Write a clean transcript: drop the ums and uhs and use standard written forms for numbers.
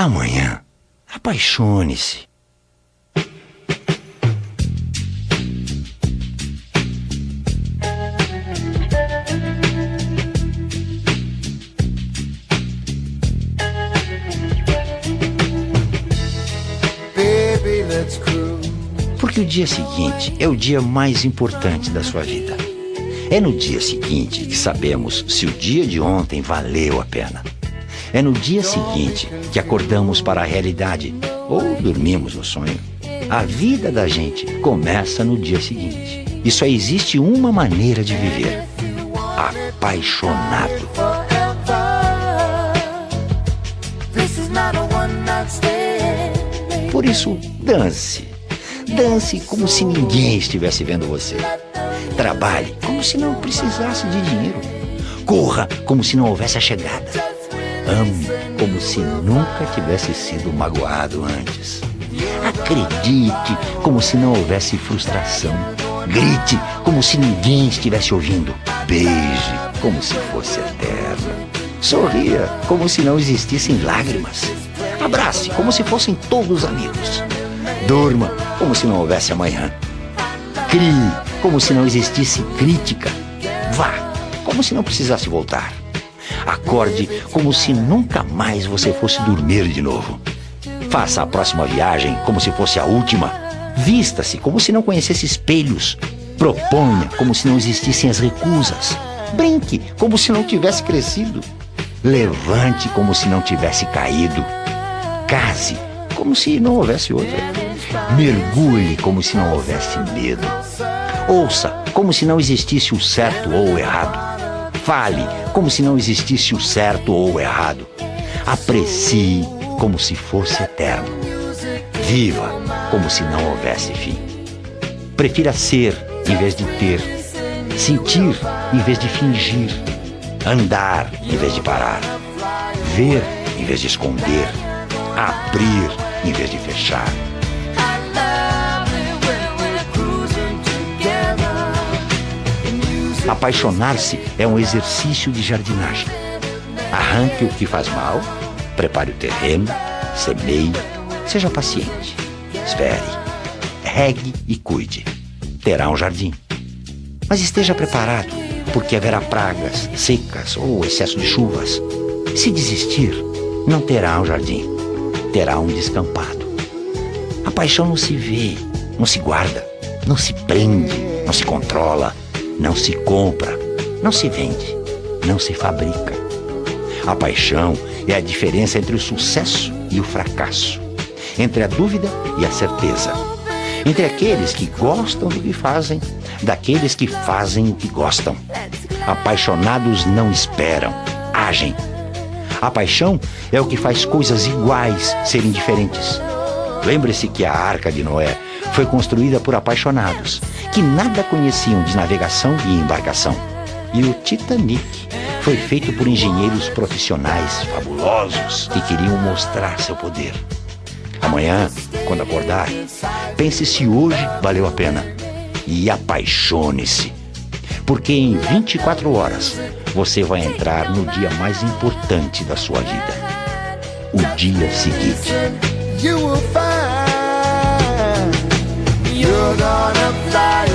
Amanhã, apaixone-se. Porque o dia seguinte é o dia mais importante da sua vida. É no dia seguinte que sabemos se o dia de ontem valeu a pena. É no dia seguinte que acordamos para a realidade ou dormimos no sonho. A vida da gente começa no dia seguinte. E só existe uma maneira de viver: apaixonado. Por isso, dance. Dance como se ninguém estivesse vendo você. Trabalhe como se não precisasse de dinheiro. Corra como se não houvesse a chegada. Ame como se nunca tivesse sido magoado antes. Acredite como se não houvesse frustração. Grite como se ninguém estivesse ouvindo. Beije como se fosse eterno. Sorria como se não existissem lágrimas. Abrace como se fossem todos amigos. Durma como se não houvesse amanhã. Crie como se não existisse crítica. Vá como se não precisasse voltar. Acorde como se nunca mais você fosse dormir de novo. Faça a próxima viagem como se fosse a última. Vista-se como se não conhecesse espelhos. Proponha como se não existissem as recusas. Brinque como se não tivesse crescido. Levante como se não tivesse caído. Case como se não houvesse outra. Mergulhe como se não houvesse medo. Ouça como se não existisse o certo ou o errado. Fale como se não existisse o certo ou o errado. Aprecie como se fosse eterno. Viva como se não houvesse fim. Prefira ser em vez de ter. Sentir em vez de fingir. Andar em vez de parar. Ver em vez de esconder. Abrir em vez de fechar. Apaixonar-se é um exercício de jardinagem. Arranque o que faz mal, prepare o terreno, semeie, seja paciente, espere, regue e cuide. Terá um jardim. Mas esteja preparado, porque haverá pragas, secas ou excesso de chuvas. Se desistir, não terá um jardim, terá um descampado. A paixão não se vê, não se guarda, não se prende, não se controla, não se compra, não se vende, não se fabrica. A paixão é a diferença entre o sucesso e o fracasso, entre a dúvida e a certeza, entre aqueles que gostam do que fazem, daqueles que fazem o que gostam. Apaixonados não esperam, agem. A paixão é o que faz coisas iguais serem diferentes. Lembre-se que a Arca de Noé foi construída por apaixonados, que nada conheciam de navegação e embarcação. E o Titanic foi feito por engenheiros profissionais fabulosos que queriam mostrar seu poder. Amanhã, quando acordar, pense se hoje valeu a pena e apaixone-se. Porque em 24 horas você vai entrar no dia mais importante da sua vida, o dia seguinte. You will find you're gonna fly